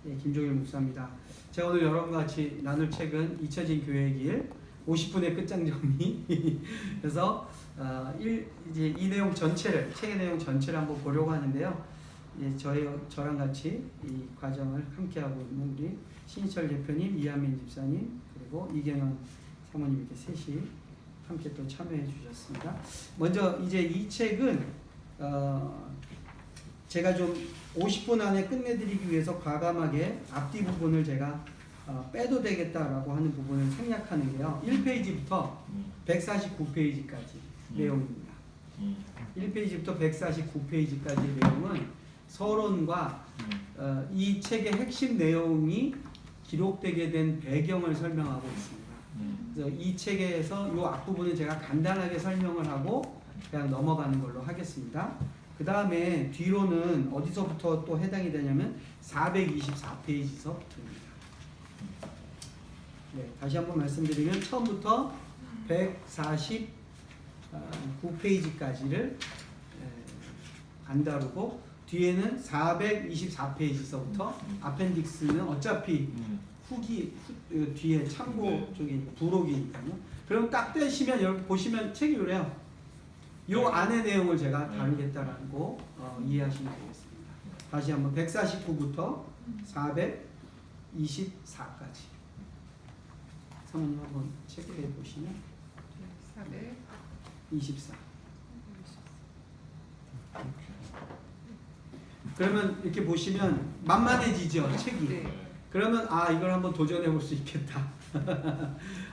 예, 김종일 목사입니다. 제가 오늘 여러분과 같이 나눌 책은 잊혀진 교회의 길 50분의 끝장정리. 그래서 이제 이 내용 전체를, 책의 내용 전체를 한번 보려고 하는데요. 예, 저랑 같이 이 과정을 함께하고 있는 우리 신희철 대표님, 이한민 집사님, 그리고 이경영 사모님 이렇게 셋이 함께 또 참여해 주셨습니다. 먼저 이제 이 책은 제가 좀 50분 안에 끝내드리기 위해서 과감하게 앞뒤 부분을 제가 빼도 되겠다라고 하는 부분을 생략하는 게요. 1페이지부터 149페이지까지 내용입니다. 1페이지부터 149페이지까지 내용은 서론과 이 책의 핵심 내용이 기록되게 된 배경을 설명하고 있습니다. 그래서 이 책에서 이 앞부분은 제가 간단하게 설명을 하고 그냥 넘어가는 걸로 하겠습니다. 그 다음에 뒤로는 어디서부터 또 해당이 되냐면 424페이지서부터입니다. 네, 다시 한번 말씀드리면 처음부터 149페이지까지를 안 다루고 뒤에는 424페이지서부터 아펜딕스는 어차피 뒤에 참고 쪽이 부록이니까요. 그럼 딱 떼시면 여러분 보시면 책이 그래요. 요 안의 내용을 제가 다루겠다라고 이해하시면 되겠습니다. 다시 한번 149부터 424까지. 사모님 한번 체크해 보시면 424. 그러면 이렇게 보시면 만만해지죠, 책이. 네. 그러면 이걸 한번 도전해 볼 수 있겠다.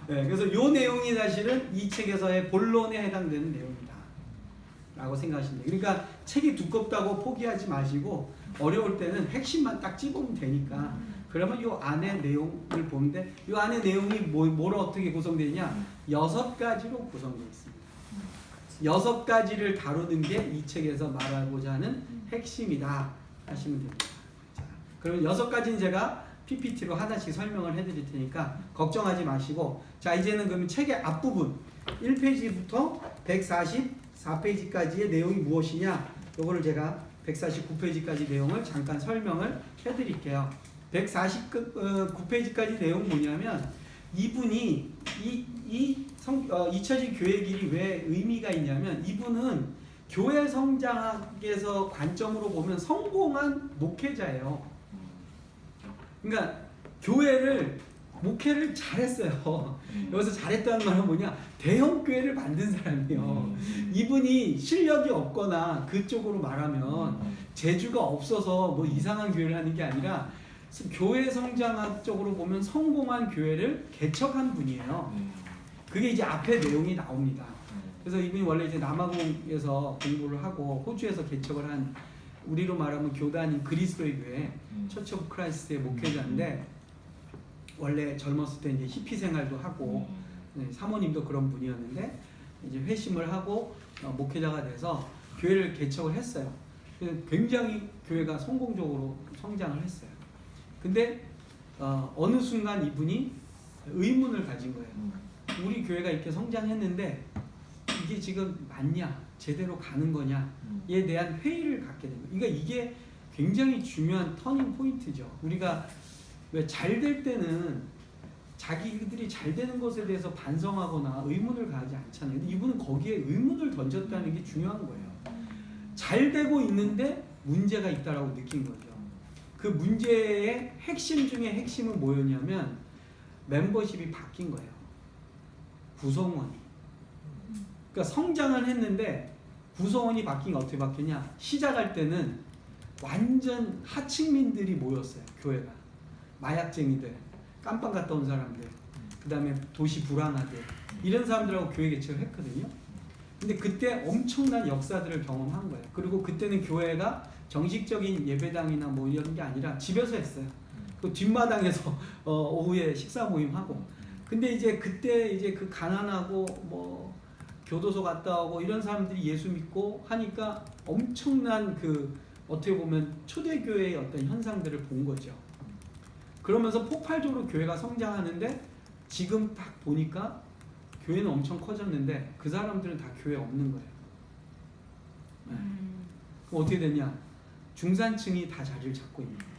네, 그래서 요 내용이 사실은 이 책에서의 본론에 해당되는 내용이다 라고 생각하시면 돼요. 그러니까 책이 두껍다고 포기하지 마시고 어려울 때는 핵심만 딱 찝으면 되니까 그러면 요 안에 내용을 보는데 요 안에 내용이 뭐로 어떻게 구성되냐 6가지로 구성되어 있습니다. 6가지를 다루는 게 이 책에서 말하고자 하는 핵심이다 하시면 됩니다. 자, 그러면 6가지는 제가 PPT로 하나씩 설명을 해드릴 테니까 걱정하지 마시고, 자 이제는 그러면 책의 앞부분 1페이지부터 144페이지까지의 내용이 무엇이냐, 요거를 제가 149페이지까지 내용을 잠깐 설명을 해드릴게요. 149페이지까지 내용 뭐냐면 이분이 잊혀진 교회의 길이 왜 의미가 있냐면 이분은 교회 성장학에서 관점으로 보면 성공한 목회자예요. 그러니까 목회를 잘했어요. 여기서 잘했다는 말은 뭐냐? 대형 교회를 만든 사람이에요. 이분이 실력이 없거나 그쪽으로 말하면 재주가 없어서 뭐 이상한 교회를 하는 게 아니라 교회 성장학적으로 보면 성공한 교회를 개척한 분이에요. 그게 이제 앞에 내용이 나옵니다. 그래서 이분이 원래 이제 남아공에서 공부를 하고 호주에서 개척을 한 우리로 말하면 교단인 그리스도의 교회 처치 오브 크라이스트의 목회자인데 원래 젊었을 때 이제 히피 생활도 하고 사모님도 그런 분이었는데 이제 회심을 하고 목회자가 돼서 교회를 개척을 했어요. 굉장히 교회가 성공적으로 성장을 했어요. 근데 어느 순간 이분이 의문을 가진 거예요. 우리 교회가 이렇게 성장했는데 이게 지금 맞냐? 제대로 가는 거냐에 대한 회의를 갖게 됩니다. 그러니까 이게 굉장히 중요한 터닝 포인트죠. 우리가 왜 잘 될 때는 자기들이 잘 되는 것에 대해서 반성하거나 의문을 가하지 않잖아요. 근데 이분은 거기에 의문을 던졌다는 게 중요한 거예요. 잘 되고 있는데 문제가 있다라고 느낀 거죠. 그 문제의 핵심 중에 핵심은 뭐였냐면 멤버십이 바뀐 거예요. 구성원이. 그러니까 성장을 했는데 구성원이 바뀐 게 어떻게 바뀌냐? 시작할 때는 완전 하층민들이 모였어요. 교회가. 마약쟁이들, 깜빵 갔다 온 사람들, 그 다음에 도시 불안하들 이런 사람들하고 교회 개척을 했거든요. 근데 그때 엄청난 역사들을 경험한 거예요. 그리고 그때는 교회가 정식적인 예배당이나 뭐 이런 게 아니라 집에서 했어요. 그 뒷마당에서 오후에 식사 모임하고. 근데 이제 그때 이제 그 가난하고 뭐 교도소 갔다 오고 이런 사람들이 예수 믿고 하니까 엄청난 그 어떻게 보면 초대교회의 어떤 현상들을 본 거죠. 그러면서 폭발적으로 교회가 성장하는데 지금 딱 보니까 교회는 엄청 커졌는데 그 사람들은 다 교회에 없는 거예요. 네. 그럼 어떻게 됐냐? 중산층이 다 자리를 잡고 있는 거예요.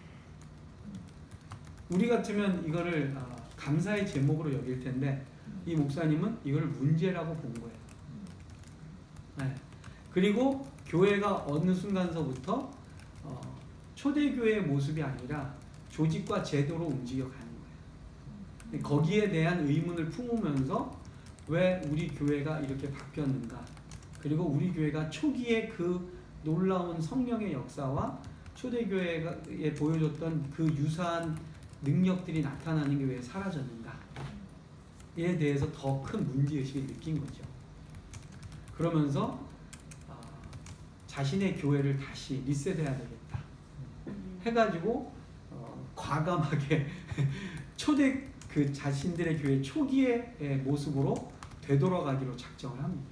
우리 같으면 이거를 감사의 제목으로 여길 텐데 이 목사님은 이걸 문제라고 본 거예요. 네. 그리고 교회가 어느 순간서부터 초대교회의 모습이 아니라 조직과 제도로 움직여가는 거예요. 거기에 대한 의문을 품으면서 왜 우리 교회가 이렇게 바뀌었는가, 그리고 우리 교회가 초기에 그 놀라운 성령의 역사와 초대교회에 보여줬던 그 유사한 능력들이 나타나는 게 왜 사라졌는가에 대해서 더 큰 문제의식을 느낀 거죠. 그러면서 자신의 교회를 다시 리셋해야 되겠다 해가지고 과감하게 초대 그 자신들의 교회 초기의 모습으로 되돌아가기로 작정을 합니다.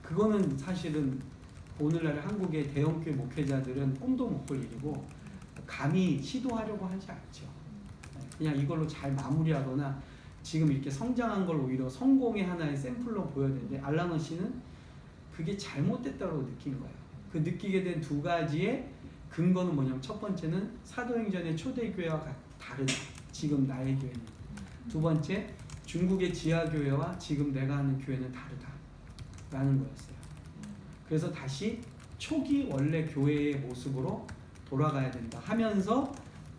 그거는 사실은 오늘날 한국의 대형교회 목회자들은 꿈도 못 꿀 일이고 감히 시도하려고 하지 않죠. 그냥 이걸로 잘 마무리하거나 지금 이렇게 성장한 걸 오히려 성공의 하나의 샘플로 보여야 되는데, 알라너 씨는 그게 잘못됐다고 느낀 거예요. 그 느끼게 된 두 가지의 근거는 뭐냐면, 첫 번째는 사도행전의 초대교회와 다르다. 지금 나의 교회는. 두 번째, 중국의 지하교회와 지금 내가 하는 교회는 다르다. 라는 거였어요. 그래서 다시 초기 원래 교회의 모습으로 돌아가야 된다 하면서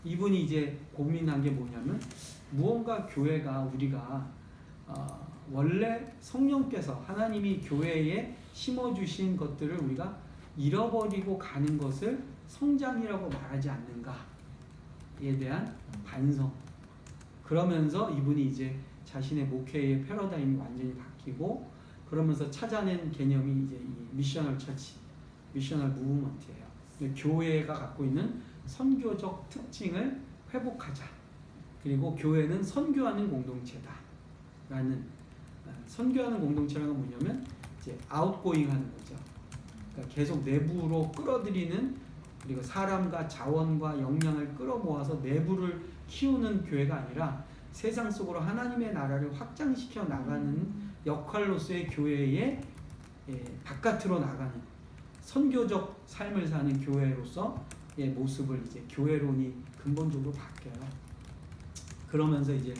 이분이 이제 고민한 게 뭐냐면, 무언가 교회가 우리가 원래 성령께서 하나님이 교회에 심어주신 것들을 우리가 잃어버리고 가는 것을 성장이라고 말하지 않는가에 대한 반성. 그러면서 이분이 이제 자신의 목회의 패러다임이 완전히 바뀌고, 그러면서 찾아낸 개념이 이제 이 미셔널 처치, 미셔널 무브먼트예요. 교회가 갖고 있는 선교적 특징을 회복하자. 그리고 교회는 선교하는 공동체다. 라는, 선교하는 공동체라는 건 뭐냐면 이제 아웃고잉 하는 거죠. 그러니까 계속 내부로 끌어들이는, 그리고 사람과 자원과 역량을 끌어모아서 내부를 키우는 교회가 아니라 세상 속으로 하나님의 나라를 확장시켜 나가는 역할로서의 교회의 바깥으로 나가는 선교적 삶을 사는 교회로서의 모습을 이제 교회론이 근본적으로 바뀌어요. 그러면서 이제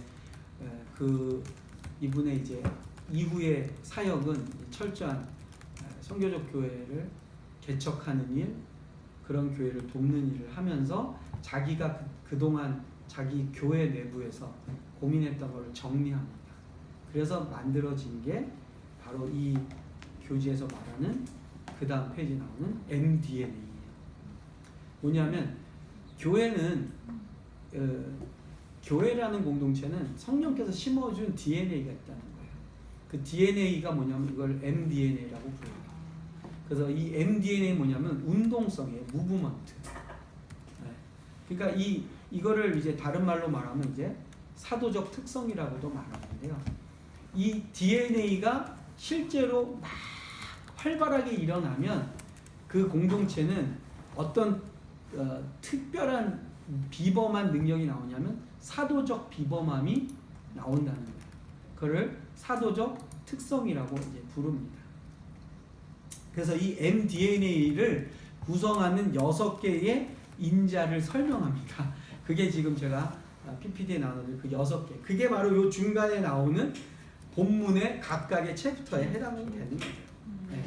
그 이분의 이제 이후의 사역은 철저한 선교적 교회를 개척하는 일, 그런 교회를 돕는 일을 하면서 자기가 그동안 자기 교회 내부에서 고민했던 것을 정리합니다. 그래서 만들어진 게 바로 이 교지에서 말하는 그 다음 페이지에 나오는 MDNA예요. 뭐냐면 교회는 교회라는 공동체는 성령께서 심어준 DNA가 있다는 거예요. 그 DNA가 뭐냐면 이걸 MDNA라고 불러요. 그래서 이 MDNA 뭐냐면 운동성이에요. 무브먼트. 그러니까 이거를 이제 다른 말로 말하면 이제 사도적 특성이라고도 말하는데요. 이 DNA가 실제로 막 활발하게 일어나면 그 공동체는 어떤 특별한 비범한 능력이 나오냐면 사도적 비범함이 나온다는 거예요. 그걸 사도적 특성이라고 이제 부릅니다. 그래서 이 MDNA를 구성하는 6개의 인자를 설명합니다. 그게 지금 제가 PPT에 나오는 그 6개. 그게 바로 요 중간에 나오는 본문의 각각의 챕터에 해당이 되는 거죠. 네.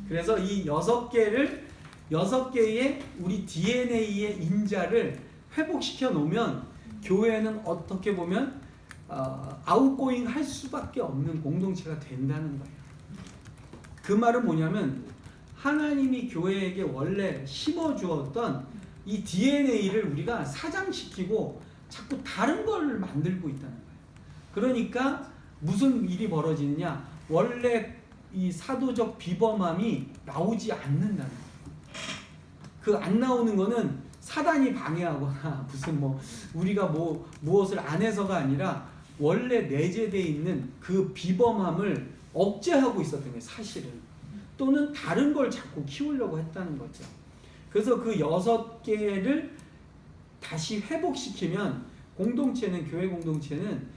그래서 이 6개의 우리 DNA의 인자를 회복시켜 놓으면 교회는 어떻게 보면 아웃고잉 할 수밖에 없는 공동체가 된다는 거예요. 그 말은 뭐냐면 하나님이 교회에게 원래 심어주었던 이 DNA를 우리가 사장시키고 자꾸 다른 걸 만들고 있다는 거예요. 그러니까 무슨 일이 벌어지느냐, 원래 이 사도적 비범함이 나오지 않는다는 거예요. 그 안 나오는 거는 사단이 방해하거나 무슨 우리가 무엇을 안 해서가 아니라 원래 내재되어 있는 그 비범함을 억제하고 있었던 거예요, 사실은. 또는 다른 걸 자꾸 키우려고 했다는 거죠. 그래서 그 6개를 다시 회복시키면 공동체는, 교회 공동체는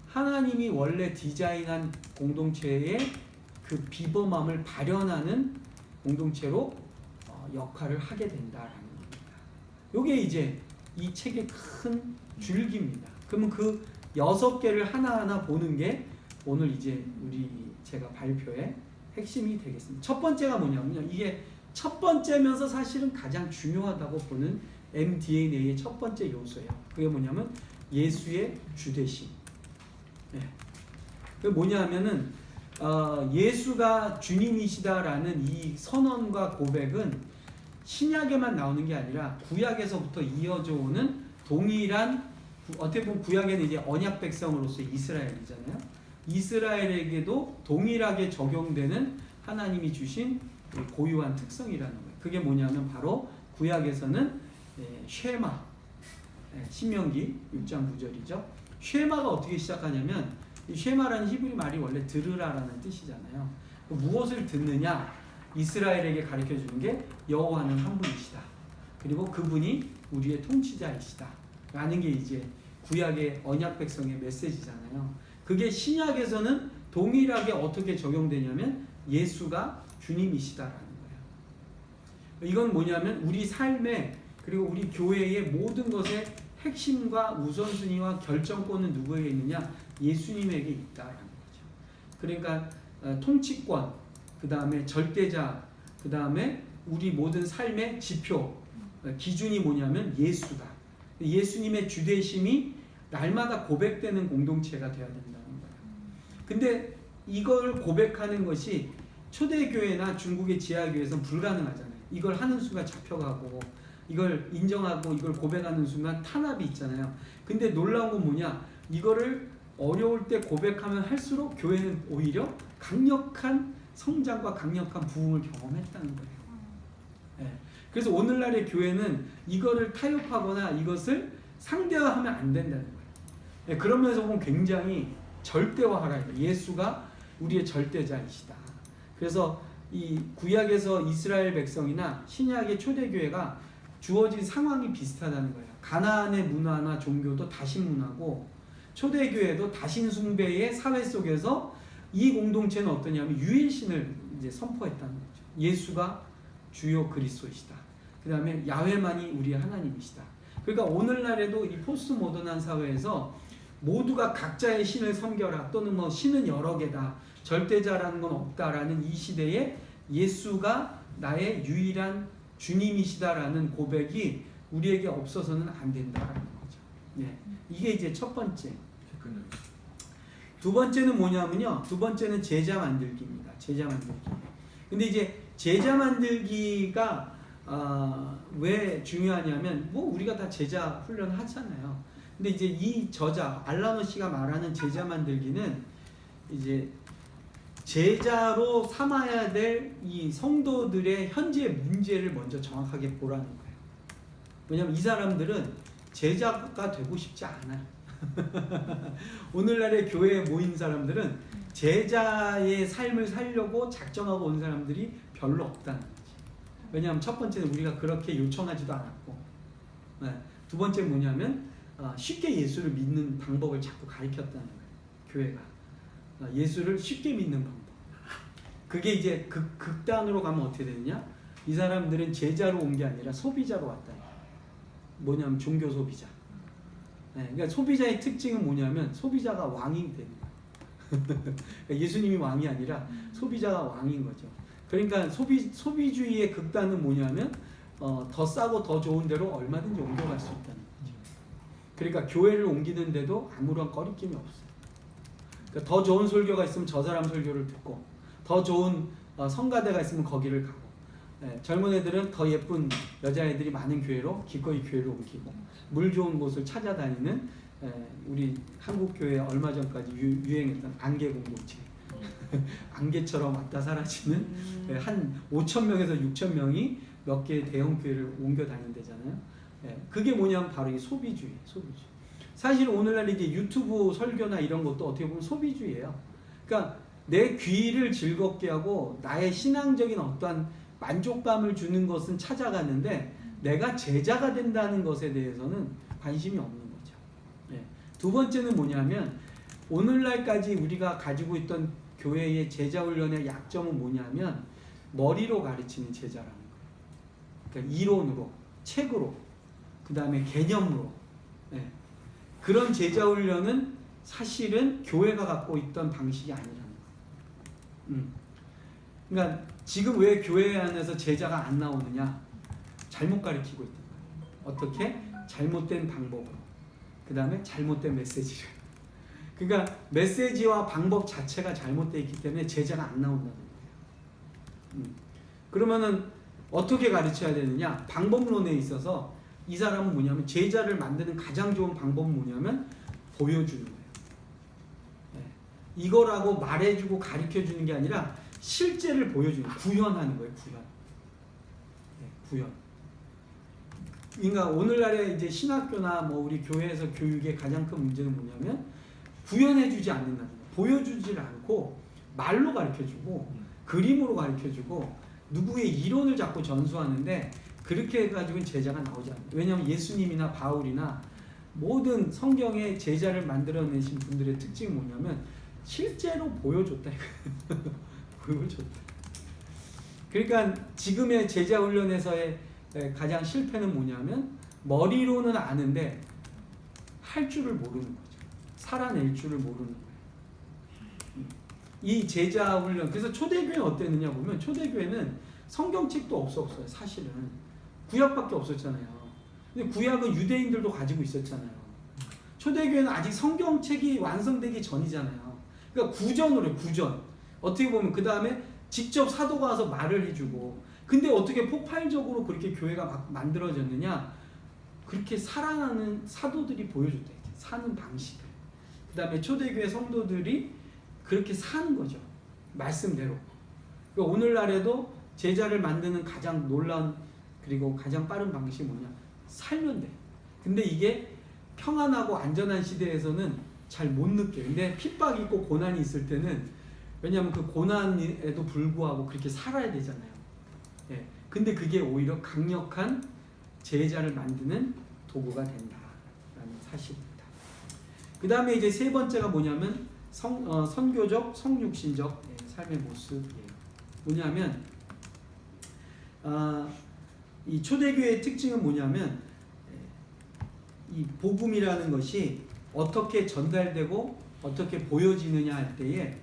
하나님이 원래 디자인한 공동체의 그 비범함을 발현하는 공동체로 역할을 하게 된다라는 겁니다. 이게 이제 이 책의 큰 줄기입니다. 그러면 그 6개를 하나하나 보는 게 오늘 이제 제가 발표의 핵심이 되겠습니다. 첫 번째가 뭐냐면요. 이게 첫 번째면서 사실은 가장 중요하다고 보는 MDNA의 첫 번째 요소예요. 그게 뭐냐면 예수의 주되심. 네. 그게 뭐냐 하면은 예수가 주님이시다라는 이 선언과 고백은 신약에만 나오는 게 아니라 구약에서부터 이어져 오는 동일한, 어떻게 보면 구약에는 이제 언약 백성으로서 이스라엘이잖아요. 이스라엘에게도 동일하게 적용되는 하나님이 주신 고유한 특성이라는 거예요. 그게 뭐냐면 바로 구약에서는 쉐마, 신명기 6장 9절이죠. 쉐마가 어떻게 시작하냐면, 이 쉐마라는 히브리 말이 원래 들으라라는 뜻이잖아요. 무엇을 듣느냐? 이스라엘에게 가르쳐 주는 게 여호와는 한 분이시다. 그리고 그분이 우리의 통치자이시다. 라는 게 이제 구약의 언약 백성의 메시지잖아요. 그게 신약에서는 동일하게 어떻게 적용되냐면 예수가 주님이시다라는 거예요. 이건 뭐냐면 우리 삶에, 그리고 우리 교회의 모든 것의 핵심과 우선순위와 결정권은 누구에게 있느냐? 예수님에게 있다라는 거죠. 그러니까 통치권, 그 다음에 절대자, 그 다음에 우리 모든 삶의 지표, 기준이 뭐냐면 예수다. 예수님의 주되심이 날마다 고백되는 공동체가 되어야 된다는 거예요. 근데 이걸 고백하는 것이 초대교회나 중국의 지하교회에서는 불가능하잖아요. 이걸 하는 순간 잡혀가고, 이걸 인정하고 이걸 고백하는 순간 탄압이 있잖아요. 근데 놀라운 건 뭐냐? 이거를 어려울 때 고백하면 할수록 교회는 오히려 강력한 성장과 강력한 부흥을 경험했다는 거예요. 네. 그래서 오늘날의 교회는 이거를 타협하거나 이것을 상대화하면 안 된다는 거예요. 네. 그런 면에서 보면 굉장히 절대화하라. 예수가 우리의 절대자이시다. 그래서 이 구약에서 이스라엘 백성이나 신약의 초대교회가 주어진 상황이 비슷하다는 거예요. 가나안의 문화나 종교도 다신 문화고, 초대교회도 다신 숭배의 사회 속에서 이 공동체는 어떠냐면 유일신을 이제 선포했다는 거죠. 예수가 주요 그리스도이시다. 그 다음에 야훼만이 우리의 하나님이시다. 그러니까 오늘날에도 이 포스트 모던한 사회에서 모두가 각자의 신을 섬겨라, 또는 뭐 신은 여러 개다, 절대자라는 건 없다라는 이 시대에 예수가 나의 유일한 주님이시다라는 고백이 우리에게 없어서는 안 된다라는 거죠. 네. 이게 이제 첫 번째. 두 번째는 뭐냐면요. 두 번째는 제자 만들기입니다. 제자 만들기. 근데 이제 제자 만들기가 왜 중요하냐면, 뭐 우리가 다 제자 훈련 하잖아요. 근데 이제 이 저자 알라노 씨가 말하는 제자 만들기는 이제 제자로 삼아야 될 이 성도들의 현재 문제를 먼저 정확하게 보라는 거예요. 왜냐하면 이 사람들은 제자가 되고 싶지 않아요. 오늘날의 교회에 모인 사람들은 제자의 삶을 살려고 작정하고 온 사람들이 별로 없다는 거지. 왜냐하면 첫 번째는 우리가 그렇게 요청하지도 않았고, 두 번째 뭐냐면 쉽게 예수를 믿는 방법을 자꾸 가르쳤다는 거예요. 교회가 예수를 쉽게 믿는 방법. 그게 이제 극단으로 가면 어떻게 되느냐? 이 사람들은 제자로 온 게 아니라 소비자로 왔다. 뭐냐면 종교 소비자. 그러니까 소비자의 특징은 뭐냐면 소비자가 왕이 되는 거예요. 그러니까 예수님이 왕이 아니라 소비자가 왕인 거죠. 그러니까 소비주의의 극단은 뭐냐면 더 싸고 더 좋은 데로 얼마든지 옮겨갈 수 있다는 거죠. 그러니까 교회를 옮기는데도 아무런 거리낌이 없어요. 그러니까 더 좋은 설교가 있으면 저 사람 설교를 듣고, 더 좋은 성가대가 있으면 거기를 가고, 젊은 애들은 더 예쁜 여자애들이 많은 교회로 기꺼이 교회를 옮기고, 물 좋은 곳을 찾아다니는 우리 한국 교회에 얼마 전까지 유행했던 안개 공동체. 안개처럼 왔다 사라지는 한 5,000명에서 6,000명이 몇 개의 대형 교회를 옮겨 다닌대잖아요. 그게 뭐냐면 바로 이 소비주의. 사실 오늘날 이제 유튜브 설교나 이런 것도 어떻게 보면 소비주의예요. 그러니까 내 귀를 즐겁게 하고 나의 신앙적인 어떠한 만족감을 주는 것은 찾아가는데, 내가 제자가 된다는 것에 대해서는 관심이 없는 거죠. 두 번째는 뭐냐면, 오늘날까지 우리가 가지고 있던 교회의 제자 훈련의 약점은 뭐냐면 머리로 가르치는 제자라는 거예요. 그러니까 이론으로, 책으로. 그 다음에 개념으로. 예. 그런 제자 훈련은 사실은 교회가 갖고 있던 방식이 아니라는 거예요. 그러니까 지금 왜 교회 안에서 제자가 안 나오느냐? 잘못 가르치고 있던 거예요. 어떻게? 잘못된 방법으로. 그 다음에 잘못된 메시지를. 그러니까 메시지와 방법 자체가 잘못되어 있기 때문에 제자가 안 나온다는 거예요. 그러면은 어떻게 가르쳐야 되느냐? 방법론에 있어서 이 사람은 뭐냐면 제자를 만드는 가장 좋은 방법은 뭐냐면 보여주는 거예요. 네. 이거라고 말해주고 가르쳐주는 게 아니라 실제를 보여주는 거예요. 구현하는 거예요. 구현. 네, 구현. 그러니까 오늘날의 이제 신학교나 뭐 우리 교회에서 교육의 가장 큰 문제는 뭐냐면 구현해주지 않는다는 거예요. 보여주질 않고 말로 가르쳐주고 그림으로 가르쳐주고 누구의 이론을 자꾸 전수하는데 그렇게 해가지고 제자가 나오지 않아요. 왜냐하면 예수님이나 바울이나 모든 성경의 제자를 만들어내신 분들의 특징이 뭐냐면 실제로 보여줬다. 보여줬다. 그러니까 지금의 제자 훈련에서의 가장 실패는 뭐냐면 머리로는 아는데 할 줄을 모르는 거죠. 살아낼 줄을 모르는 거예요. 이 제자 훈련. 그래서 초대교회는 어땠느냐 보면 초대교회는 성경책도 없었어요. 사실은 구약밖에 없었잖아요. 근데 구약은 유대인들도 가지고 있었잖아요. 초대교회는 아직 성경책이 완성되기 전이잖아요. 그러니까 구전으로 구전. 어떻게 보면 그 다음에 직접 사도가 와서 말을 해주고. 근데 어떻게 폭발적으로 그렇게 교회가 막 만들어졌느냐? 그렇게 살아나는 사도들이 보여줬다. 사는 방식을. 그 다음에 초대교회 성도들이 그렇게 사는 거죠. 말씀대로. 그러니까 오늘날에도 제자를 만드는 가장 놀라운 그리고 가장 빠른 방식이 뭐냐? 살면 돼. 근데 이게 평안하고 안전한 시대에서는 잘 못 느껴요. 근데 핍박이 있고 고난이 있을 때는 왜냐하면 그 고난에도 불구하고 그렇게 살아야 되잖아요. 예. 근데 그게 오히려 강력한 제자를 만드는 도구가 된다라는 사실입니다. 그 다음에 이제 세 번째가 뭐냐면 선교적, 성육신적 삶의 모습이에요. 뭐냐면 이 초대교회의 특징은 뭐냐면 이 복음이라는 것이 어떻게 전달되고 어떻게 보여지느냐 할 때에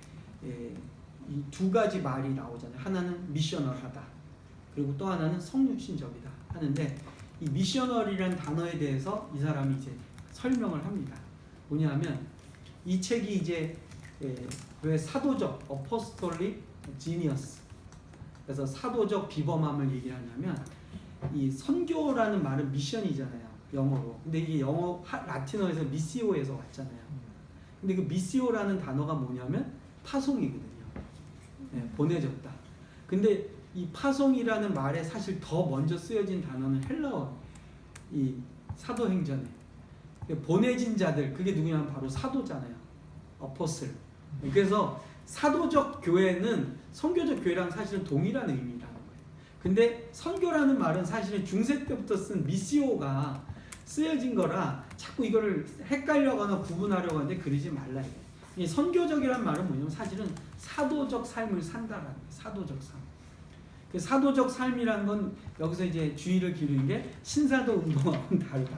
이 두 가지 말이 나오잖아요. 하나는 미셔널하다. 그리고 또 하나는 성육신적이다 하는데 이 미셔널이라는 단어에 대해서 이 사람이 이제 설명을 합니다. 뭐냐면 이 책이 이제 왜 사도적 어포스톨릭 지니어스 그래서 사도적 비범함을 얘기하냐면 이 선교라는 말은 미션이잖아요. 영어로. 근데 이게 영어 라틴어에서 미시오에서 왔잖아요. 근데 그 미시오라는 단어가 뭐냐면 파송이거든요. 네, 보내졌다. 근데 이 파송이라는 말에 사실 더 먼저 쓰여진 단어는 헬라어 이 사도행전에 보내진 자들 그게 누구냐면 바로 사도잖아요. 어포슬. 그래서 사도적 교회는 선교적 교회랑 사실은 동일한 의미라는 거예요. 근데 선교라는 말은 사실은 중세 때부터 쓴 미시오가 쓰여진 거라 자꾸 이거를 헷갈려거나 구분하려고 하는데 그러지 말라. 이 선교적이란 말은 뭐냐면 사실은 사도적 삶을 산다라는 거예요. 사도적 삶. 그 사도적 삶이라는 건 여기서 이제 주의를 기울이는 게 신사도 운동하고는 다르다.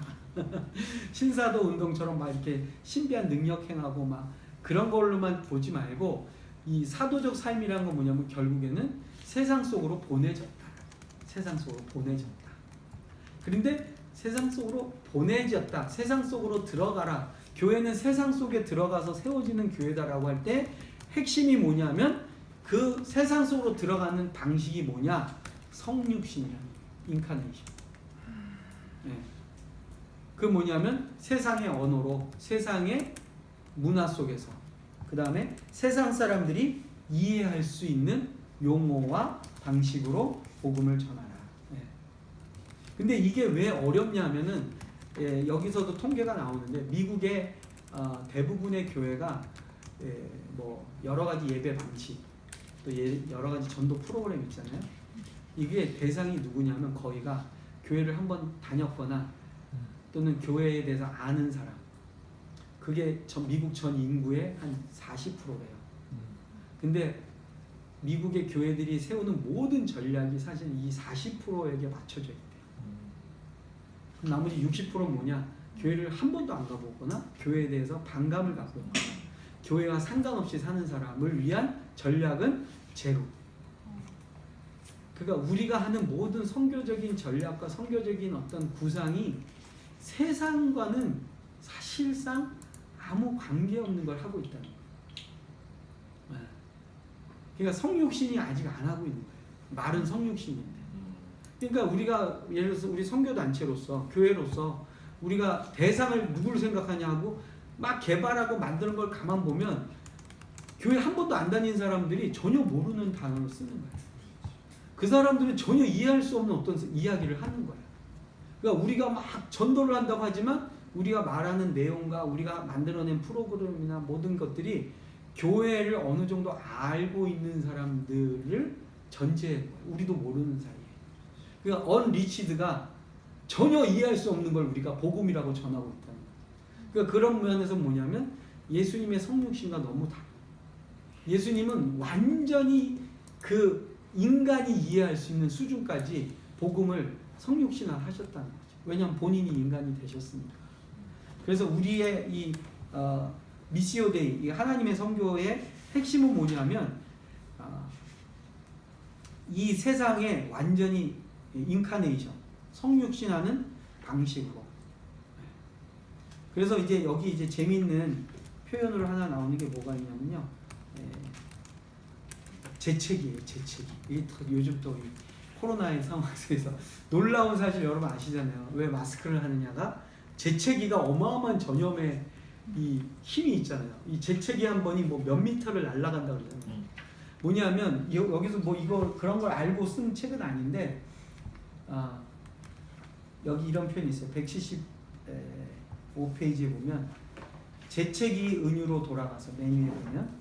신사도 운동처럼 막 이렇게 신비한 능력 행하고 막 그런 걸로만 보지 말고 이 사도적 삶이라는 건 뭐냐면 결국에는 세상 속으로 보내졌다. 세상 속으로 보내졌다. 그런데 세상 속으로 보내졌다. 세상 속으로 들어가라. 교회는 세상 속에 들어가서 세워지는 교회다라고 할 때 핵심이 뭐냐면 그 세상 속으로 들어가는 방식이 뭐냐? 성육신이라는 인카네이션. 네. 그 뭐냐면 세상의 언어로 세상의 문화 속에서 그 다음에 세상 사람들이 이해할 수 있는 용어와 방식으로 복음을 전하라. 네. 근데 이게 왜 어렵냐면은 여기서도 통계가 나오는데 미국의 대부분의 교회가 뭐 여러 가지 예배 방식 또 여러 가지 전도 프로그램 있잖아요. 이게 대상이 누구냐면 거의가 교회를 한번 다녔거나 또는 교회에 대해서 아는 사람. 그게 미국 전 인구의 한 40%래요. 근데 미국의 교회들이 세우는 모든 전략이 사실 이 40%에게 맞춰져 있대요. 나머지 60%는 뭐냐? 교회를 한 번도 안 가보거나 교회에 대해서 반감을 갖고 있거나 교회와 상관없이 사는 사람을 위한 전략은 제로. 그러니까 우리가 하는 모든 선교적인 전략과 선교적인 어떤 구상이 세상과는 사실상 아무 관계없는 걸 하고 있다는 거예요. 그러니까 성육신이 아직 안 하고 있는 거예요. 말은 성육신인데. 그러니까 우리가 예를 들어서 우리 선교단체로서 교회로서 우리가 대상을 누구를 생각하냐고 막 개발하고 만드는 걸 가만 보면 교회 한 번도 안 다닌 사람들이 전혀 모르는 단어를 쓰는 거예요. 그 사람들은 전혀 이해할 수 없는 어떤 이야기를 하는 거예요. 그러니까 우리가 막 전도를 한다고 하지만 우리가 말하는 내용과 우리가 만들어낸 프로그램이나 모든 것들이 교회를 어느 정도 알고 있는 사람들을 전제해 거예요. 우리도 모르는 사이에. 그러니까 언리치드가 전혀 이해할 수 없는 걸 우리가 복음이라고 전하고 있다는 거예요. 그러니까 그런 면에서 뭐냐면 예수님의 성육신과 너무 달라요. 예수님은 완전히 그 인간이 이해할 수 있는 수준까지 복음을 성육신화 하셨다는 거죠. 왜냐하면 본인이 인간이 되셨으니까. 그래서 우리의 이 미시오데이, 이 하나님의 선교의 핵심은 뭐냐면 이 세상에 완전히 인카네이션, 성육신하는 방식으로. 그래서 이제 여기 이제 재미있는 표현으로 하나 나오는 게 뭐가 있냐면요. 재채기예요, 재채기. 이게 요즘 또 코로나의 상황 속에서 놀라운 사실 여러분 아시잖아요. 왜 마스크를 하느냐가 재채기가 어마어마한 전염의 이 힘이 있잖아요. 이 재채기 한 번이 뭐 몇 미터를 날아간다 그러잖아요. 뭐냐면 여기서 뭐 이거 그런 걸 알고 쓴 책은 아닌데 여기 이런 표현이 있어요. 175페이지에 보면 재채기 은유로 돌아가서 맨 위에 보면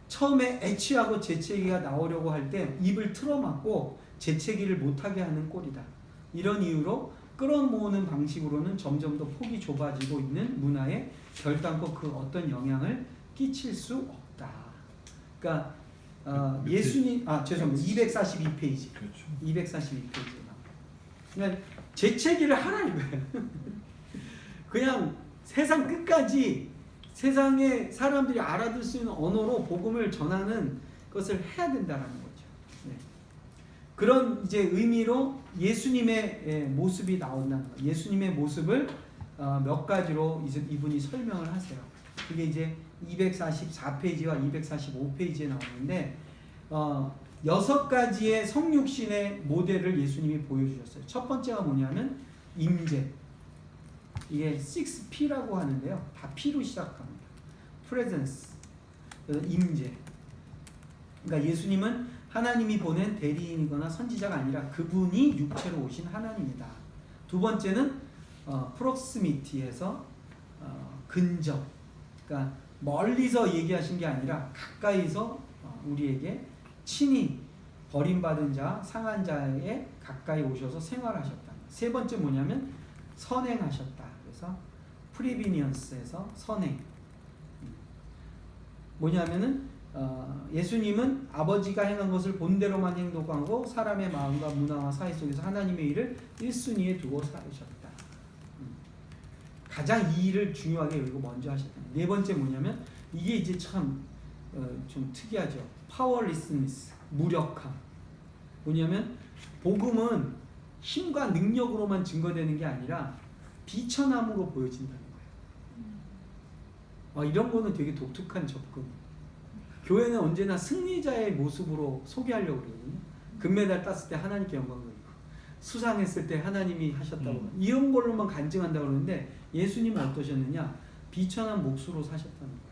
처음에 애취하고 재채기가 나오려고 할 때 입을 틀어막고 재채기를 못하게 하는 꼴이다. 이런 이유로 끌어모으는 방식으로는 점점 더 폭이 좁아지고 있는 문화에 결단코 그 어떤 영향을 끼칠 수 없다. 그러니까 예수님 죄송합니다. 242페이지. 그렇죠. 242페이지가. 그러니까 재채기를 하라 이거예요. 그냥 세상 끝까지 세상에 사람들이 알아들 수 있는 언어로 복음을 전하는 것을 해야 된다는 거죠. 네. 그런 이제 의미로 예수님의 모습이 나온다는 거예요. 예수님의 모습을 몇 가지로 이분이 설명을 하세요. 그게 이제 244페이지와 245페이지에 나오는데 6가지의 성육신의 모델을 예수님이 보여주셨어요. 첫 번째가 뭐냐면 임재. 이게 6P라고 하는데요. 다 P로 시작합니다. presence, 임재. 그러니까 예수님은 하나님이 보낸 대리인이거나 선지자가 아니라 그분이 육체로 오신 하나님이다. 두 번째는 proximity에서 근접. 그러니까 멀리서 얘기하신 게 아니라 가까이서 우리에게 친히 버림받은 자, 상한 자에 가까이 오셔서 생활하셨다. 세 번째 뭐냐면 선행하셨다. 그래서 프리비니언스에서 선행. 뭐냐면은 예수님은 아버지가 행한 것을 본대로만 행동하고 사람의 마음과 문화와 사회 속에서 하나님의 일을 1순위에 두고 살으셨다. 가장 이 일을 중요하게 여기고 먼저 하셨다. 네 번째 뭐냐면 이게 이제 참 좀 특이하죠. 파워리스니스, 무력함. 뭐냐면 복음은 힘과 능력으로만 증거되는 게 아니라 비천함으로 보여진다는 거예요. 이런 거는 되게 독특한 접근. 교회는 언제나 승리자의 모습으로 소개하려고 그러거든요. 금메달 땄을 때 하나님께 영광 돌리고 수상했을 때 하나님이 하셨다고 이런 걸로만 간증한다고 그러는데 예수님은 어떠셨느냐? 비천한 몫으로 사셨다는 거예요.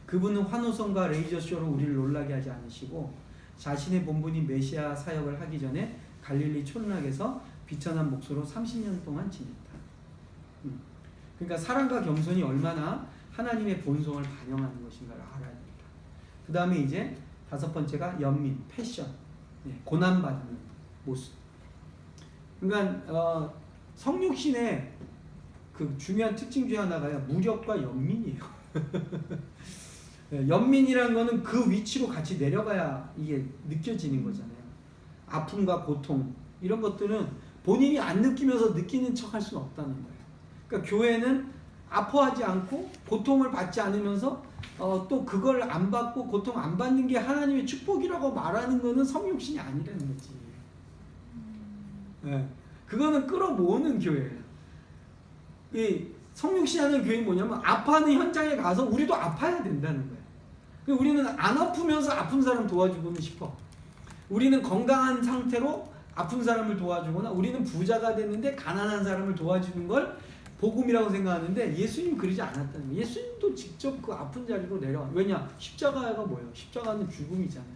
그분은 환호성과 레이저쇼로 우리를 놀라게 하지 않으시고 자신의 본분인 메시아 사역을 하기 전에 갈릴리 촌락에서 비천한 몫으로 30년 동안 지냈다. 그러니까 사랑과 겸손이 얼마나 하나님의 본성을 반영하는 것인가를 알아야 됩니다. 그 다음에 이제 다섯 번째가 연민, 패션, 고난받는 모습. 그러니까 성육신의 그 중요한 특징 중에 하나가 무력과 연민이에요. 연민이라는 거는 그 위치로 같이 내려가야 이게 느껴지는 거잖아요. 아픔과 고통 이런 것들은 본인이 안 느끼면서 느끼는 척 할 수는 없다는 거예요. 그러니까 교회는 아파하지 않고 고통을 받지 않으면서 또 그걸 안 받고 고통 안 받는 게 하나님의 축복이라고 말하는 거는 성육신이 아니라는 거지. 네. 그거는 끌어모으는 교회예요. 이 성육신하는 교회는 뭐냐면 아파하는 현장에 가서 우리도 아파야 된다는 거예요. 우리는 안 아프면서 아픈 사람 도와주고는 싶어. 우리는 건강한 상태로 아픈 사람을 도와주거나 우리는 부자가 됐는데 가난한 사람을 도와주는 걸 복음이라고 생각하는데 예수님 그러지 않았다는 거예요. 예수님도 직접 그 아픈 자리로 내려와. 왜냐? 십자가가 뭐예요? 십자가는 죽음이잖아요.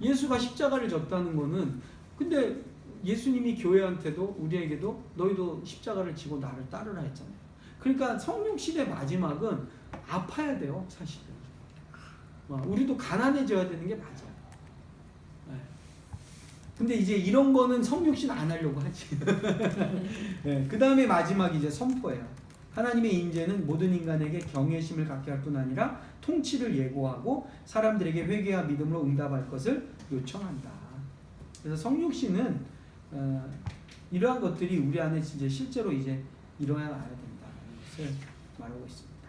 예수가 십자가를 졌다는 거는 근데 예수님이 교회한테도 우리에게도 너희도 십자가를 지고 나를 따르라 했잖아요. 그러니까 성육신의 마지막은 아파야 돼요, 사실은. 우리도 가난해져야 되는 게 맞아요. 근데 이제 이런 거는 성육신 안 하려고 하지. 네, 그 다음에 마지막 이제 선포예요. 하나님의 임재는 모든 인간에게 경외심을 갖게 할 뿐 아니라 통치를 예고하고 사람들에게 회개와 믿음으로 응답할 것을 요청한다. 그래서 성육신은 이러한 것들이 우리 안에 이제 실제로 이제 일어나야 된다는 것을 말하고 있습니다.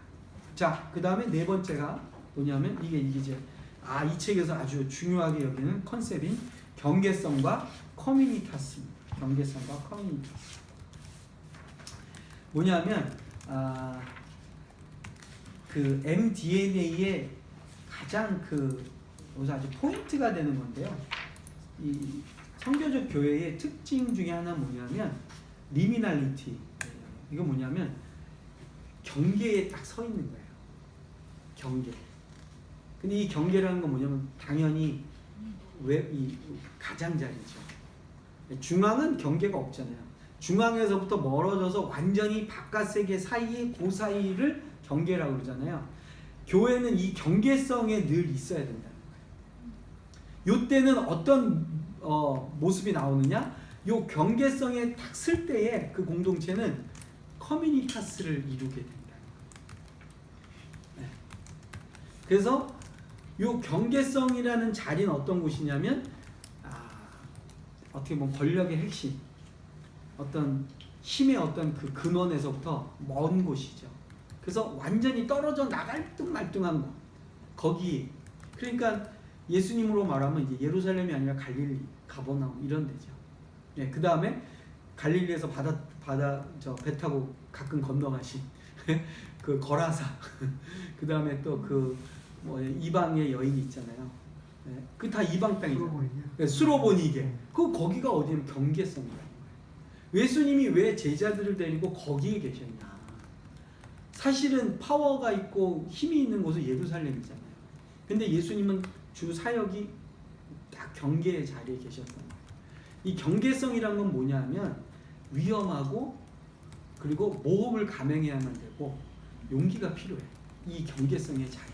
자, 그 다음에 네 번째가 뭐냐면 이게 이제 이 책에서 아주 중요하게 여기는 컨셉인 경계성과 커뮤니타스입니다. 경계성과 커뮤니타스. 뭐냐면 그 mDNA의 가장 여기서 아주 포인트가 되는 건데요. 이 선교적 교회의 특징 중에 하나는 뭐냐면 리미날리티. 이거 뭐냐면 경계에 딱 서 있는 거예요. 경계. 근데 이 경계라는 건 뭐냐면 당연히 이 가장자리죠. 중앙은 경계가 없잖아요. 중앙에서부터 멀어져서 완전히 바깥 세계 사이에 그 사이를 경계라고 그러잖아요. 교회는 이 경계성에 늘 있어야 된다는 거예요. 요때는 어떤 모습이 나오느냐? 요 경계성에 딱 쓸 때에 그 공동체는 커뮤니타스를 이루게 된다. 네. 그래서 요 경계성이라는 자리는 어떤 곳이냐면 어떻게 보면 권력의 핵심, 어떤 힘의 어떤 그 근원에서부터 먼 곳이죠. 그래서 완전히 떨어져 나갈 듯 말듯한 곳. 거기 그러니까 예수님으로 말하면 이제 예루살렘이 아니라 갈릴리, 가버나움 이런 데죠. 네, 그 다음에 갈릴리에서 배 타고 가끔 건너가신 그 거라사. 그 다음에 또 이방의 여인이 있잖아요. 네, 그 다 이방 땅이죠. 네, 수로보니게. 거기가 어디냐면 경계성이라는 거예요. 예수님이 왜 제자들을 데리고 거기에 계셨냐? 사실은 파워가 있고 힘이 있는 곳은 예루살렘이잖아요. 근데 예수님은 주 사역이 딱 경계의 자리에 계셨던 거예요. 이 경계성이란 건 뭐냐면 위험하고 그리고 모험을 감행해야만 되고 용기가 필요해. 이 경계성의 자리.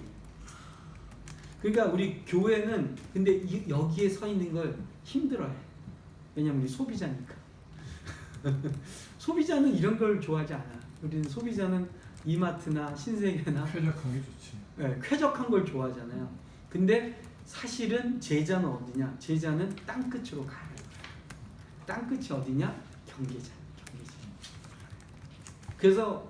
그러니까 우리 교회는 근데 여기에 서 있는 걸 힘들어해. 왜냐면 우리 소비자니까. 소비자는 이런 걸 좋아하지 않아. 우리는 소비자는 이마트나 신세계나 쾌적한 게 좋지. 네, 쾌적한 걸 좋아하잖아요. 근데 사실은 제자는 어디냐? 제자는 땅끝으로 가요. 땅끝이 어디냐? 경계자. 그래서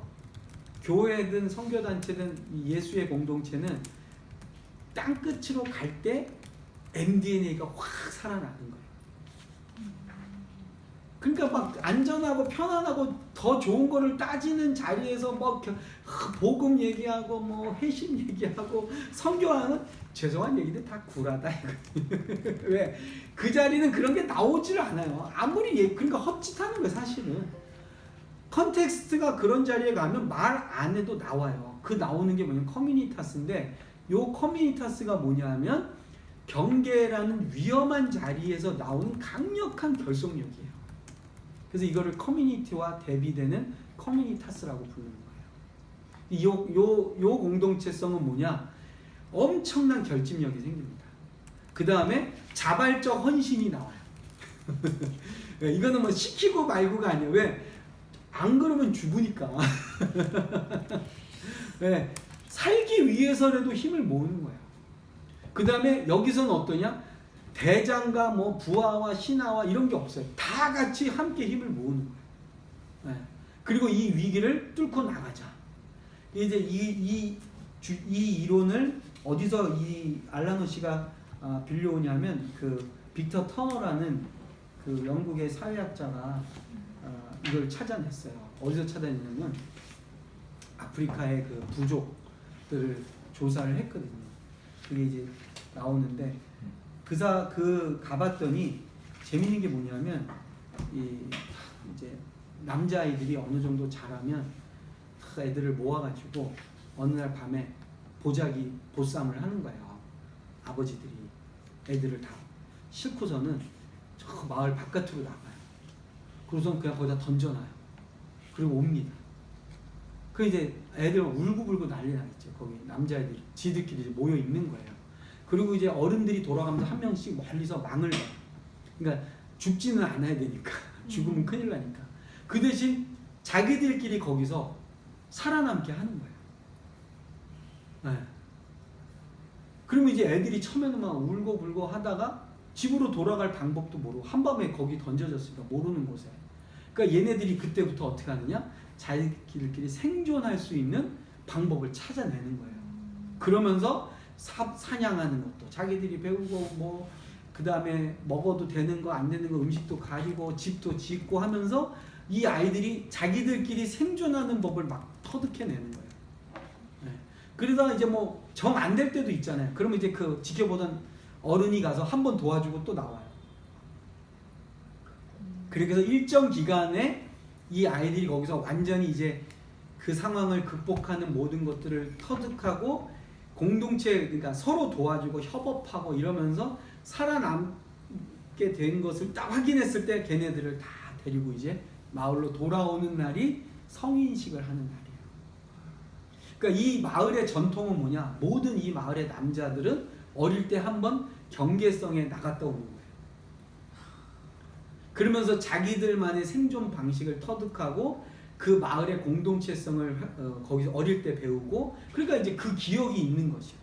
교회든 선교단체든 예수의 공동체는 땅끝으로 갈 때 mDNA가 확 살아나는 거예요. 그러니까 막 안전하고 편안하고 더 좋은 거를 따지는 자리에서 뭐 복음 얘기하고 뭐 회심 얘기하고 선교하는 죄송한 얘기들 다 구라다 이거든요. 왜? 그 자리는 그런 게 나오질 않아요. 아무리 그러니까 헛짓하는 거예요, 사실은. 컨텍스트가 그런 자리에 가면 말 안 해도 나와요. 그 나오는 게 뭐냐면 커뮤니타스인데 요 커뮤니타스가 뭐냐면 경계라는 위험한 자리에서 나오는 강력한 결속력이에요. 그래서 이거를 커뮤니티와 대비되는 커뮤니타스라고 부르는 거예요. 요 공동체성은 뭐냐? 엄청난 결집력이 생깁니다. 그 다음에 자발적 헌신이 나와요. 이거는 뭐 시키고 말고가 아니에요. 왜? 안 그러면 죽으니까. 네, 살기 위해서라도 힘을 모으는 거예요. 그 다음에 여기서는 어떠냐? 대장과 뭐 부하와 신하와 이런 게 없어요. 다 같이 함께 힘을 모으는 거예요. 네. 그리고 이 위기를 뚫고 나가자. 이제 이 이론을 어디서 이 알란 호시가 빌려오냐면 그 빅터 터너라는 그 영국의 사회학자가 이걸 찾아냈어요. 어디서 찾아냈냐면 아프리카의 그 부족들을 조사를 했거든요. 그게 이제 나오는데 그 가봤더니 재밌는 게 뭐냐면 이제 남자아이들이 어느 정도 자라면 애들을 모아가지고 어느 날 밤에 보쌈을 하는 거예요. 아버지들이 애들을 다 싣고서는 저 마을 바깥으로 나가요. 그래서 그냥 거기다 던져놔요. 그리고 옵니다. 그 이제 애들 울고불고 난리 나겠죠. 거기 남자애들이 지들끼리 모여 있는 거예요. 그리고 이제 어른들이 돌아가면서 한 명씩 멀리서 망을 봐요. 그러니까 죽지는 않아야 되니까. 죽으면 큰일 나니까. 그 대신 자기들끼리 거기서 살아남게 하는 거예요. 네. 그러면 이제 애들이 처음에는 막 울고불고 하다가 집으로 돌아갈 방법도 모르고 한밤에 거기 던져졌으니까 모르는 곳에. 그러니까 얘네들이 그때부터 어떻게 하느냐? 자기들끼리 생존할 수 있는 방법을 찾아내는 거예요. 그러면서 사냥하는 것도 자기들이 배우고 뭐 그 다음에 먹어도 되는 거 안 되는 거 음식도 가리고 집도 짓고 하면서 이 아이들이 자기들끼리 생존하는 법을 막 터득해내는 거예요. 네. 그러다가 이제 뭐 정 안 될 때도 있잖아요. 그러면 이제 그 지켜보던 어른이 가서 한 번 도와주고 또 나와요. 그래서 일정 기간에 이 아이들이 거기서 완전히 이제 그 상황을 극복하는 모든 것들을 터득하고 공동체, 그러니까 서로 도와주고 협업하고 이러면서 살아남게 된 것을 딱 확인했을 때 걔네들을 다 데리고 이제 마을로 돌아오는 날이 성인식을 하는 날이에요. 그러니까 이 마을의 전통은 뭐냐? 모든 이 마을의 남자들은 어릴 때 한번 경계성에 나갔다 오는 거예요. 그러면서 자기들만의 생존 방식을 터득하고 그 마을의 공동체성을 거기서 어릴 때 배우고, 그러니까 이제 그 기억이 있는 거죠.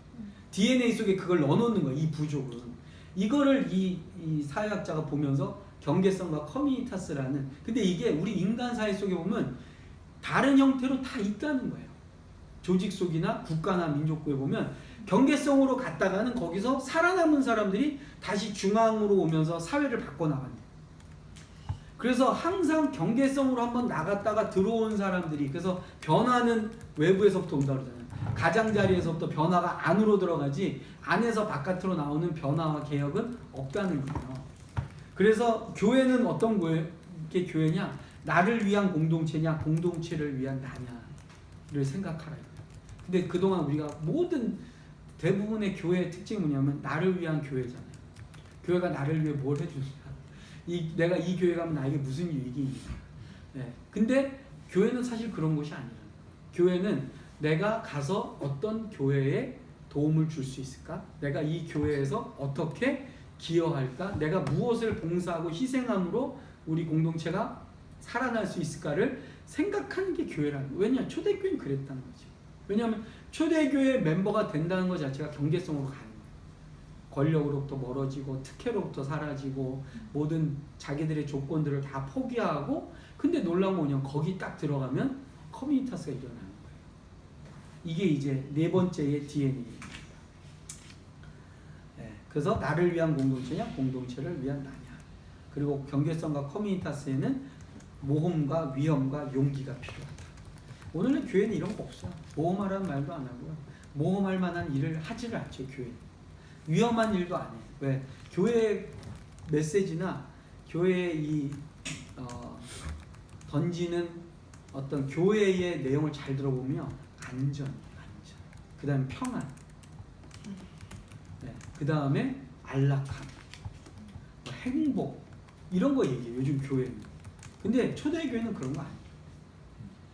DNA 속에 그걸 넣어놓는 거예요. 이 부족은. 이거를 이 사회학자가 보면서 경계성과 커뮤니타스라는, 근데 이게 우리 인간 사회 속에 보면 다른 형태로 다 있다는 거예요. 조직 속이나 국가나 민족구에 보면 경계성으로 갔다가는 거기서 살아남은 사람들이 다시 중앙으로 오면서 사회를 바꿔나간다. 그래서 항상 경계성으로 한번 나갔다가 들어온 사람들이, 그래서 변화는 외부에서부터 온다고 그러잖아요. 가장자리에서부터 변화가 안으로 들어가지 안에서 바깥으로 나오는 변화와 개혁은 없다는 거예요. 그래서 교회는 어떤 게 교회냐? 나를 위한 공동체냐, 공동체를 위한 나냐를 생각하라. 근데 그동안 우리가 모든 대부분의 교회의 특징이 뭐냐면 나를 위한 교회잖아요. 교회가 나를 위해 뭘 해주냐? 내가 이 교회 가면 나에게 무슨 유익이 있냐? 네. 근데 교회는 사실 그런 곳이 아니에요. 교회는 내가 가서 어떤 교회에 도움을 줄 수 있을까? 내가 이 교회에서 어떻게 기여할까? 내가 무엇을 봉사하고 희생함으로 우리 공동체가 살아날 수 있을까를 생각하는 게 교회라는 거예요. 왜냐? 초대교회는 그랬다는 거죠. 왜냐하면 초대교회 멤버가 된다는 것 자체가 경계성으로 가는 거예요. 권력으로부터 멀어지고 특혜로부터 사라지고 모든 자기들의 조건들을 다 포기하고, 근데 놀라운 건 뭐냐면 거기 딱 들어가면 커뮤니타스가 일어나는 거예요. 이게 이제 네 번째의 DNA입니다. 네, 그래서 나를 위한 공동체냐, 공동체를 위한 나냐. 그리고 경계성과 커뮤니타스에는 모험과 위험과 용기가 필요하다. 오늘은 교회는 이런 거 없어요. 모험하라는 말도 안 하고요. 모험할 만한 일을 하지를 않죠, 교회는. 위험한 일도 안 해요. 왜? 교회 메시지나 교회의 던지는 어떤 교회의 내용을 잘 들어보면 안전. 그 다음에 평안. 네. 그 다음에 안락함. 행복. 이런 거 얘기해요, 요즘 교회는. 근데 초대교회는 그런 거 아니에요.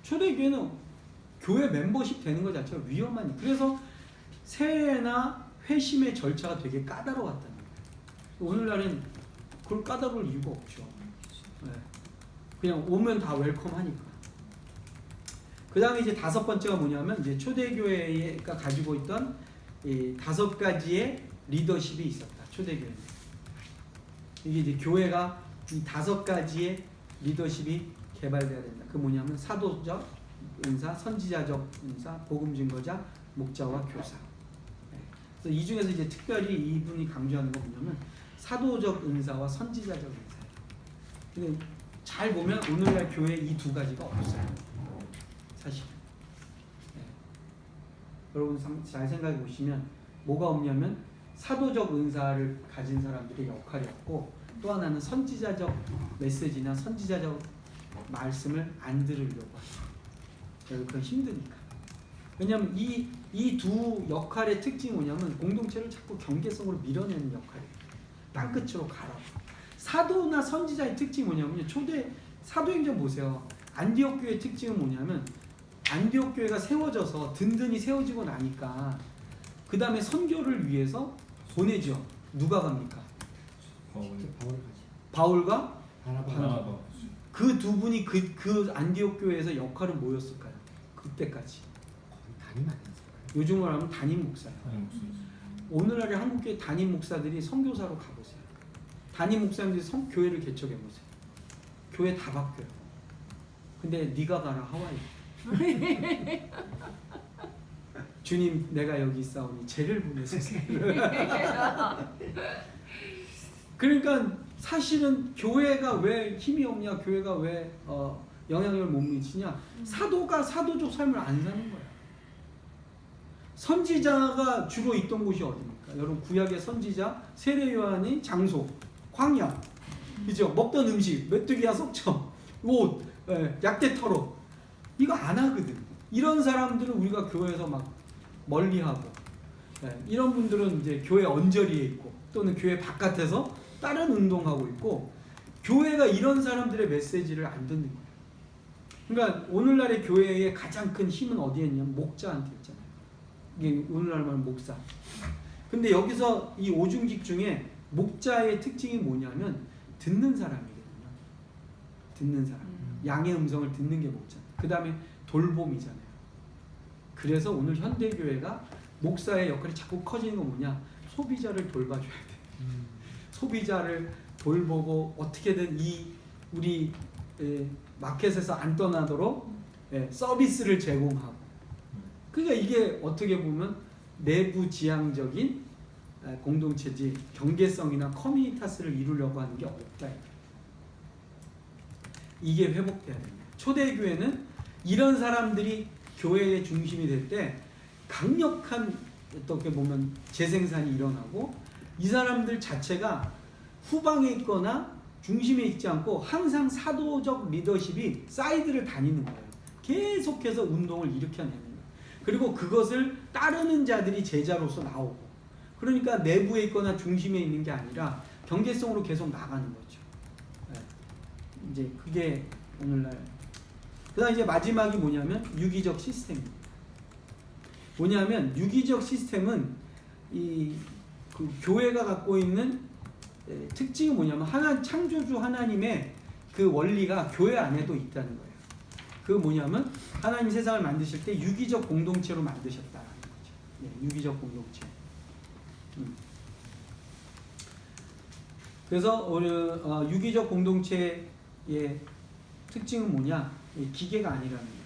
초대교회는 교회 멤버십 되는 것 자체가 위험한 일. 그래서 세례나 회심의 절차가 되게 까다로웠다는 거예요. 오늘날은 그걸 까다로울 이유가 없죠. 네. 그냥 오면 다 웰컴하니까. 그 다음에 이제 다섯 번째가 뭐냐면, 이제 초대교회가 가지고 있던 이 5가지의 리더십이 있었다. 초대교회는. 이게 이제 교회가 이 5가지의 리더십이 개발돼야 된다. 그 뭐냐면 사도적 은사, 선지자적 은사, 복음 증거자, 목자와 교사. 그래서 이 중에서 이제 특별히 이분이 강조하는 거 뭐냐면 사도적 은사와 선지자적 은사예요. 근데 잘 보면 오늘날 교회에 이 2가지가 없어요. 사실. 여러분 잘 생각해 보시면 뭐가 없냐면 사도적 은사를 가진 사람들의 역할이 없고 또 하나는 선지자적 메시지나 선지자적 말씀을 안 들으려고 하죠. 그건 힘드니까. 왜냐하면 이 두 역할의 특징이 뭐냐면 공동체를 자꾸 경계성으로 밀어내는 역할이에요. 땅끝으로 가라고. 사도나 선지자의 특징이 뭐냐면 초대 사도행전 보세요. 안디옥 교회의 특징은 뭐냐면 안디옥 교회가 세워져서 든든히 세워지고 나니까 그 다음에 선교를 위해서 보내죠. 누가 갑니까? 바울과 바나바. 그 두 분이 그 안디옥 교회에서 역할은 뭐였을까요? 그때까지 담임 아니었어요? 요즘으로 하면 담임 목사예요. 오늘날의 한국교회 담임 목사들이 선교사로 가보세요. 담임 목사님들이 교회를 개척해보세요. 교회 다 바뀌어요. 근데 네가 가라 하와이. 주님 내가 여기 있사오니 죄를 보내소서. 그러니까 사실은 교회가 왜 힘이 없냐, 교회가 왜 영향력을 못 미치냐, 사도가 사도적 삶을 안 사는 거야. 선지자가 주로 있던 곳이 어디입니까? 여러분 구약의 선지자 세례 요한의 장소 광야, 그죠? 먹던 음식 메뚜기야 속점, 옷, 약대터로 이거 안 하거든. 이런 사람들은 우리가 교회에서 막 멀리하고, 이런 분들은 이제 교회 언저리에 있고 또는 교회 바깥에서 다른 운동하고 있고, 교회가 이런 사람들의 메시지를 안 듣는 거예요. 그러니까 오늘날의 교회의 가장 큰 힘은 어디에 있냐면 목자한테 있잖아요. 이게 오늘날 말하면 목사. 근데 여기서 이 오중직 중에 목자의 특징이 뭐냐면 듣는 사람이거든요. 듣는 사람. 양의 음성을 듣는 게 목자. 그 다음에 돌봄이잖아요. 그래서 오늘 현대교회가 목사의 역할이 자꾸 커지는 건 뭐냐? 소비자를 돌봐줘야 돼. 소비자를 돌보고 어떻게든 우리 마켓에서 안 떠나도록 서비스를 제공하고. 그러니까 이게 어떻게 보면 내부 지향적인 공동체지 경계성이나 커뮤니타스를 이루려고 하는 게 없다. 이게 회복돼야 됩니다. 초대교회는 이런 사람들이 교회의 중심이 될 때 강력한 어떻게 보면 재생산이 일어나고, 이 사람들 자체가 후방에 있거나 중심에 있지 않고 항상 사도적 리더십이 사이드를 다니는 거예요. 계속해서 운동을 일으켜내는 거예요. 그리고 그것을 따르는 자들이 제자로서 나오고, 그러니까 내부에 있거나 중심에 있는 게 아니라 경계성으로 계속 나가는 거죠. 이제 그게 오늘날. 그다음 이제 마지막이 뭐냐면 유기적 시스템입니다. 뭐냐면 유기적 시스템은 그 교회가 갖고 있는 특징이 뭐냐면 창조주 하나님의 그 원리가 교회 안에도 있다는 거예요. 그 뭐냐면 하나님 세상을 만드실 때 유기적 공동체로 만드셨다는 거죠. 유기적 공동체. 그래서 유기적 공동체의 특징은 뭐냐? 기계가 아니라는 거예요.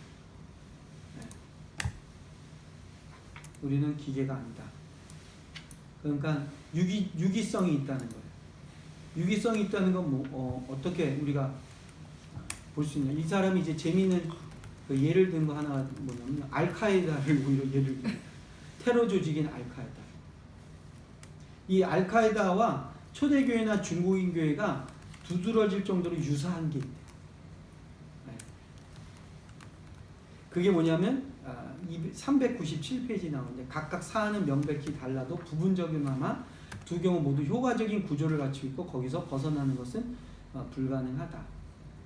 우리는 기계가 아니다. 그러니까 유기성이 있다는 거예요. 유기성이 있다는 건 어떻게 우리가 볼 수 있냐? 이 사람이 이제 재미있는 그 예를 든 거 하나 뭐냐면 알카에다를 오히려 예를 든 테러 조직인 알카에다. 이 알카에다와 초대교회나 중국인 교회가 두드러질 정도로 유사한 게 있대요. 그게 뭐냐면 397페이지 나오는데, 각각 사안은 명백히 달라도 부분적이나마 두 경우 모두 효과적인 구조를 갖추고 있고 거기서 벗어나는 것은 불가능하다.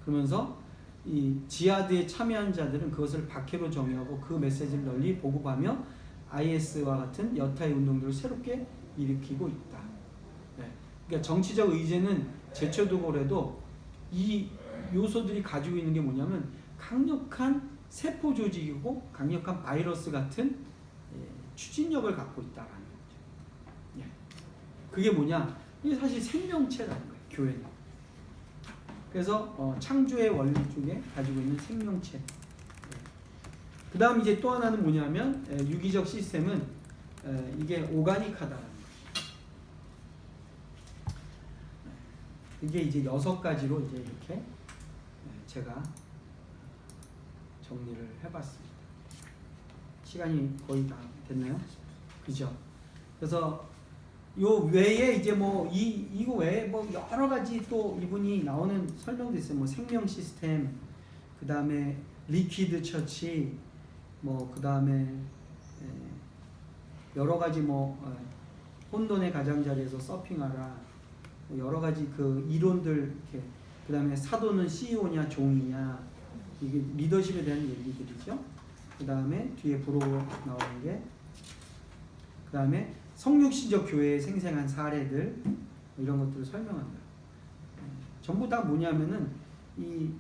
그러면서 이 지하드에 참여한 자들은 그것을 박해로 정의하고 그 메시지를 널리 보급하며 IS와 같은 여타의 운동들을 새롭게 일으키고 있다. 그러니까 정치적 의제는 제쳐두고 그래도 이 요소들이 가지고 있는 게 뭐냐면 강력한 세포 조직이고 강력한 바이러스 같은 추진력을 갖고 있다라는 거죠. 그게 뭐냐? 이게 사실 생명체라는 거예요. 교회는. 그래서 창조의 원리 쪽에 가지고 있는 생명체. 그 다음 이제 또 하나는 뭐냐면 유기적 시스템은 이게 오가닉하다라는 거죠. 이게 이제 6가지로 이제 이렇게 제가 정리를 해봤습니다. 시간이 거의 다 됐나요? 그죠? 그래서 요 외에 이제 뭐 이거 외에 뭐 여러 가지 또 이분이 나오는 설명도 있어요. 뭐 생명 시스템, 그 다음에 리퀴드 처치, 뭐 그 다음에 여러 가지 뭐 혼돈의 가장자리에서 서핑하라, 뭐 여러 가지 그 이론들 이렇게, 그 다음에 사도는 CEO냐 종이냐, 이게 리더십에 대한 얘기들이죠. 그 다음에 뒤에 부록으로 나오는 게, 그 다음에 성육신적 교회의 생생한 사례들, 이런 것들을 설명합니다. 전부 다 뭐냐면은 이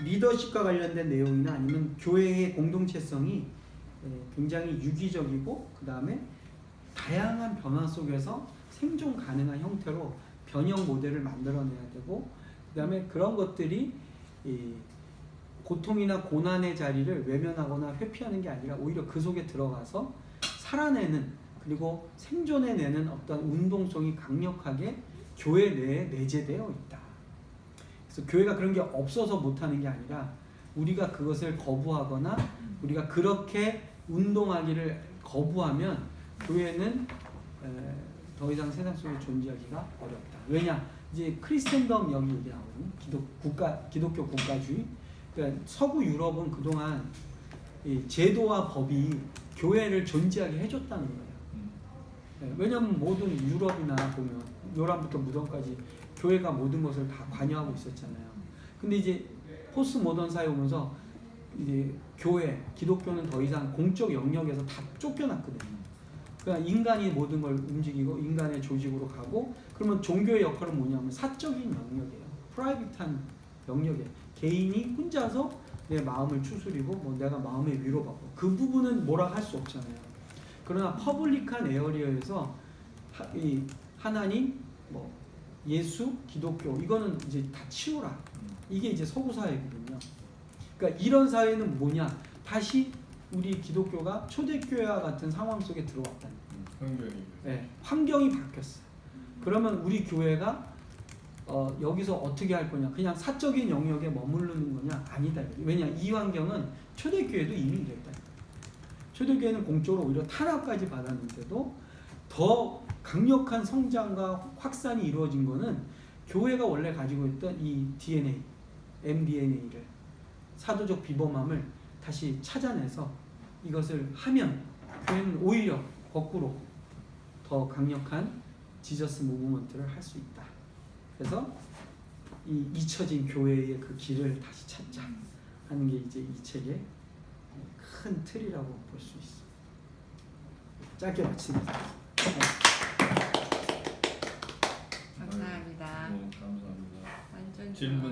리더십과 관련된 내용이나 아니면 교회의 공동체성이 굉장히 유기적이고, 그 다음에 다양한 변화 속에서 생존 가능한 형태로 변형 모델을 만들어내야 되고, 그 다음에 그런 것들이 고통이나 고난의 자리를 외면하거나 회피하는 게 아니라 오히려 그 속에 들어가서 살아내는, 그리고 생존해내는 어떤 운동성이 강력하게 교회 내에 내재되어 있다. 그래서 교회가 그런 게 없어서 못하는 게 아니라 우리가 그것을 거부하거나 우리가 그렇게 운동하기를 거부하면 교회는 더 이상 세상 속에 존재하기가 어렵다. 왜냐? 이제 크리스텐덤 여기 얘기 나오거든요. 기독교 국가주의. 그러니까 서구 유럽은 그동안 이 제도와 법이 교회를 존재하게 해줬다는 거예요. 왜냐하면 모든 유럽이나 보면 요람부터 무덤까지 교회가 모든 것을 다 관여하고 있었잖아요. 근데 이제 포스트 모던 사회 오면서 이제 교회, 기독교는 더 이상 공적 영역에서 다 쫓겨났거든요. 그러니까 인간이 모든 걸 움직이고 인간의 조직으로 가고, 그러면 종교의 역할은 뭐냐면 사적인 영역이에요. 프라이빗한 영역이에요. 개인이 혼자서 내 마음을 추스리고 뭐 내가 마음의 위로받고, 그 부분은 뭐라 할 수 없잖아요. 그러나 퍼블릭한 에어리어에서 이 하나님, 뭐 예수, 기독교, 이거는 이제 다 치우라. 이게 이제 서구 사회거든요. 그러니까 이런 사회는 뭐냐? 다시 우리 기독교가 초대교회와 같은 상황 속에 들어왔다는 거예요. 네, 환경이 바뀌었어요. 그러면 우리 교회가 여기서 어떻게 할 거냐? 그냥 사적인 영역에 머무르는 거냐? 아니다. 왜냐? 이 환경은 초대교회도 이미 됐다. 초대교회는 공적으로 오히려 탄압까지 받았는데도 더 강력한 성장과 확산이 이루어진 거는 교회가 원래 가지고 있던 이 DNA, mDNA를, 사도적 비범함을 다시 찾아내서 이것을 하면 교회는 오히려 거꾸로 더 강력한 지저스 무브먼트를 할 수 있다. 그래서 이 잊혀진 교회의 그 길을 다시 찾자 하는 게 이제 이 책의 큰 틀이라고 볼 수 있어. 짧게 마칩니다. 감사합니다. 감사합니다. 완전 질문